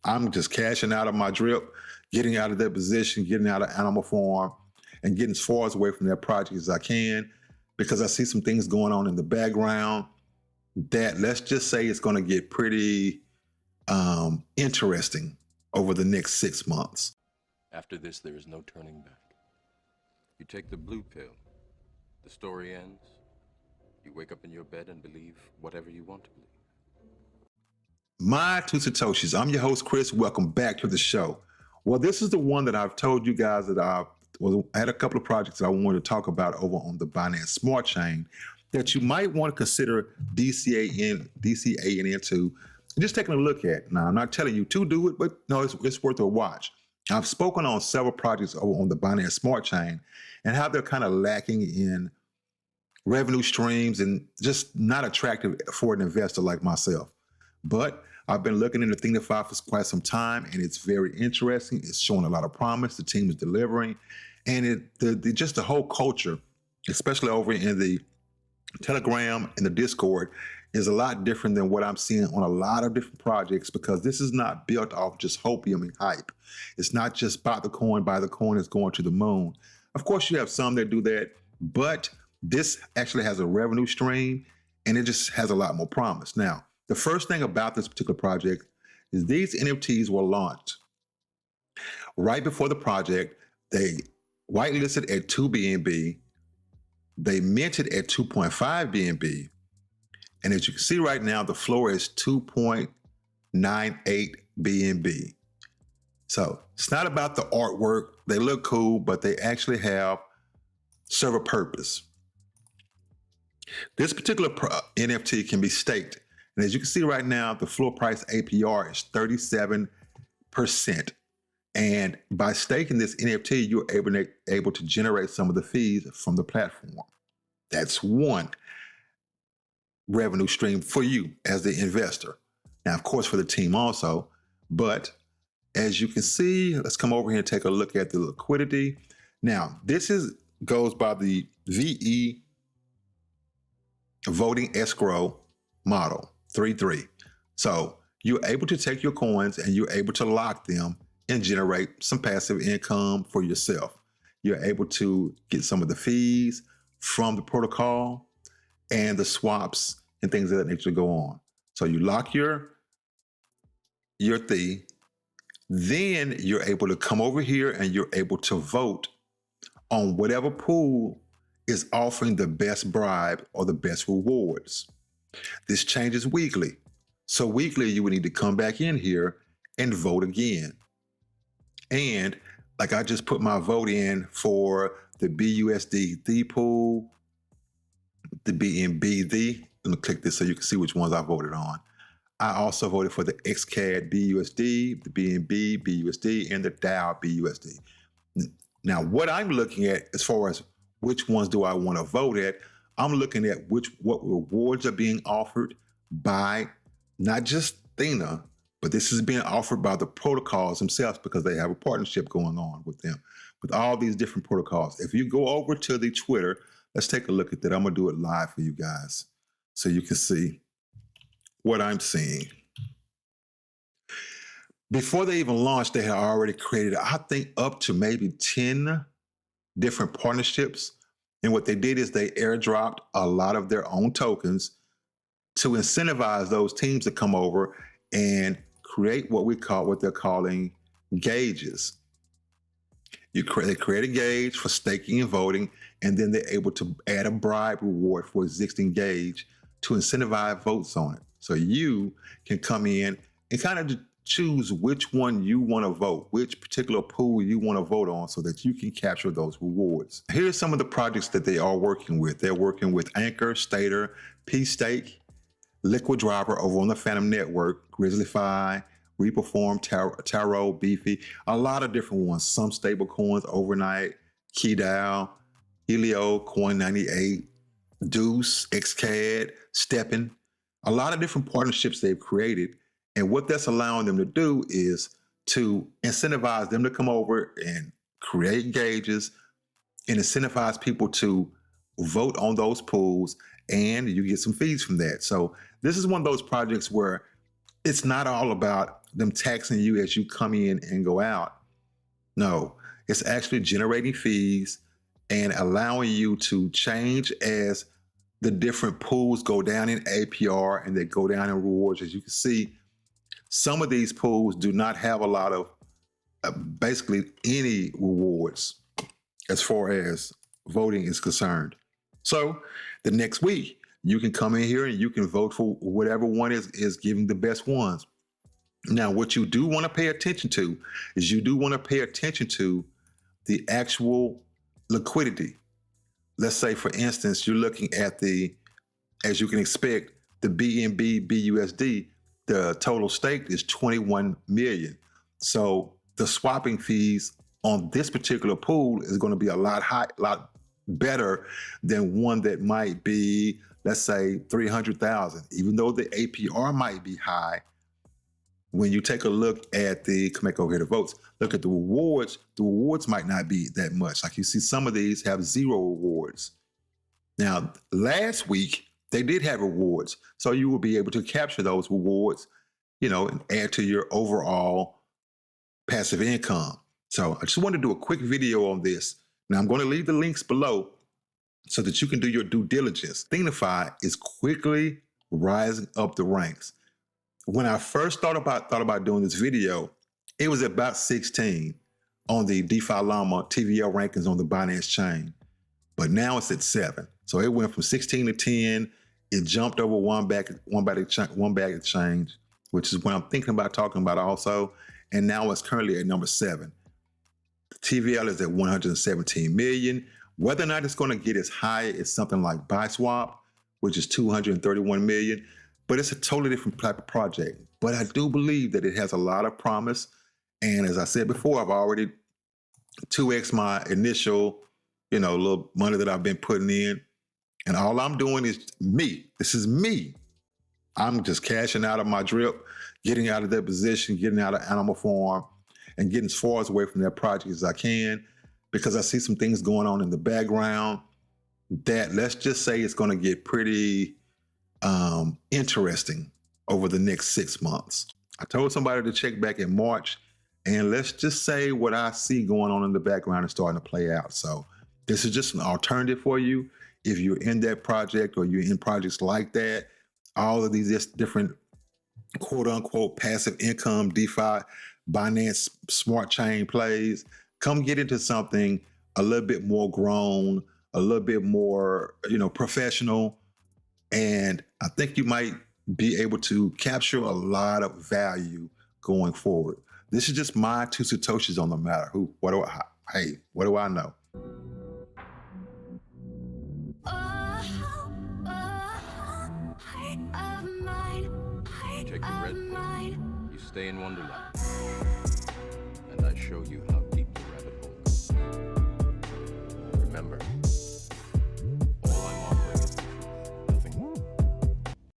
I'm just cashing out of my drip, getting out of that position, getting out of Animal Farm, and getting as far away from that project as I can, because I see some things going on in the background that, let's just say, it's going to get pretty interesting over the next 6 months. After this, there is no turning back. You take the blue pill. The story ends. You wake up in your bed and believe whatever you want to believe. My two Satoshis, I'm your host, Chris. Welcome back to the show. Well, this is the one that I've told you guys that I had a couple of projects that I wanted to talk about over on the Binance Smart Chain that you might want to consider DCAing into, and just taking a look at. Now, I'm not telling you to do it, but no, it's worth a watch. I've spoken on several projects over on the Binance Smart Chain and how they're kind of lacking in revenue streams and just not attractive for an investor like myself. But I've been looking into Thena.fi for quite some time, and it's very interesting. It's showing a lot of promise. The team is delivering, and just the whole culture, especially over in the Telegram and the Discord, is a lot different than what I'm seeing on a lot of different projects, because this is not built off just hopium and hype. It's not just buy the coin, it's going to the moon. Of course, you have some that do that, but this actually has a revenue stream, and it just has a lot more promise. Now, the first thing about this particular project is these NFTs were launched right before the project. They whitelisted at 2 BNB. They minted at 2.5 BNB. And as you can see right now, the floor is 2.98 BNB. So it's not about the artwork. They look cool, but they actually serve a purpose. This particular NFT can be staked. And as you can see right now, the floor price APR is 37%. And by staking this NFT, you're able to generate some of the fees from the platform. That's one revenue stream for you as the investor. Now, of course, for the team also. But as you can see, let's come over here and take a look at the liquidity. Now, this goes by the VE voting escrow model. 3-3. So you're able to take your coins and you're able to lock them and generate some passive income for yourself. You're able to get some of the fees from the protocol and the swaps and things of that nature go on. So you lock your THE, then you're able to come over here and you're able to vote on whatever pool is offering the best bribe or the best rewards. This changes weekly. So weekly, you would need to come back in here and vote again. And like I just put my vote in for the BUSD THE pool, the BNB THE. Let me click this so you can see which ones I voted on. I also voted for the XCAD BUSD, the BNB BUSD, and the DAO BUSD. Now, what I'm looking at as far as which ones do I want to vote at, I'm looking at what rewards are being offered by not just Thena, but this is being offered by the protocols themselves, because they have a partnership going on with them, with all these different protocols. If you go over to the Twitter, let's take a look at that. I'm going to do it live for you guys so you can see what I'm seeing. Before they even launched, they had already created, I think, up to maybe 10 different partnerships. And what they did is they airdropped a lot of their own tokens to incentivize those teams to come over and create what they're calling gauges. They create a gauge for staking and voting, and then they're able to add a bribe reward for existing gauge to incentivize votes on it. So you can come in and kind of choose which one you want to vote, which particular pool you want to vote on, so that you can capture those rewards. Here's some of the projects that they are working with. They're working with Anchor, Stater, P-Stake, Liquid Driver over on the Phantom Network, GrizzlyFi, Reperform, Tarot, Beefy, a lot of different ones. Some stable coins, Overnight, KeyDAO, Helio, Coin98, Deuce, XCAD, Steppin', a lot of different partnerships they've created. And what that's allowing them to do is to incentivize them to come over and create gauges and incentivize people to vote on those pools, and you get some fees from that. So this is one of those projects where it's not all about them taxing you as you come in and go out. No, it's actually generating fees and allowing you to change as the different pools go down in APR and they go down in rewards. As you can see, some of these pools do not have a lot of basically any rewards as far as voting is concerned. So the next week, you can come in here and you can vote for whatever one is giving the best ones. Now, what you do want to pay attention to is you do want to pay attention to the actual liquidity. Let's say, for instance, you're looking at the, as you can expect, the BNB BUSD, the total stake is 21 million. So the swapping fees on this particular pool is going to be a lot better than one that might be, let's say, 300,000. Even though the APR might be high, when you take a look at the, come back over here to votes, look at the rewards might not be that much. Like you see, some of these have 0 rewards. Now, last week, they did have rewards. So you will be able to capture those rewards, you know, and add to your overall passive income. So I just want to do a quick video on this. Now, I'm going to leave the links below so that you can do your due diligence. Thena.fi is quickly rising up the ranks. When I first thought about doing this video, it was about 16 on the DeFi Llama TVL rankings on the Binance chain, but now it's at 7. So it went from 16 to 10. It jumped over one bag exchange, which is what I'm thinking about talking about also. And now it's currently at number 7. The TVL is at 117 million. Whether or not it's going to get as high as something like BuySwap, which is 231 million, but it's a totally different type of project. But I do believe that it has a lot of promise. And as I said before, I've already 2x my initial, little money that I've been putting in. And all I'm doing is me. This is me. I'm just cashing out of my drip, getting out of that position, getting out of Animal Farm, and getting as far away from that project as I can, because I see some things going on in the background that, let's just say, it's going to get pretty interesting over the next 6 months. I told somebody to check back in March, and let's just say what I see going on in the background is starting to play out. So this is just an alternative for you. If you're in that project or you're in projects like that, all of these different quote unquote passive income, DeFi, Binance Smart Chain plays, come get into something a little bit more grown, a little bit more, professional. And I think you might be able to capture a lot of value going forward. This is just my 2 Satoshis on the matter. What do I know? You take the red pill, you stay in Wonderland, and I show you how deep the rabbit hole goes. Remember,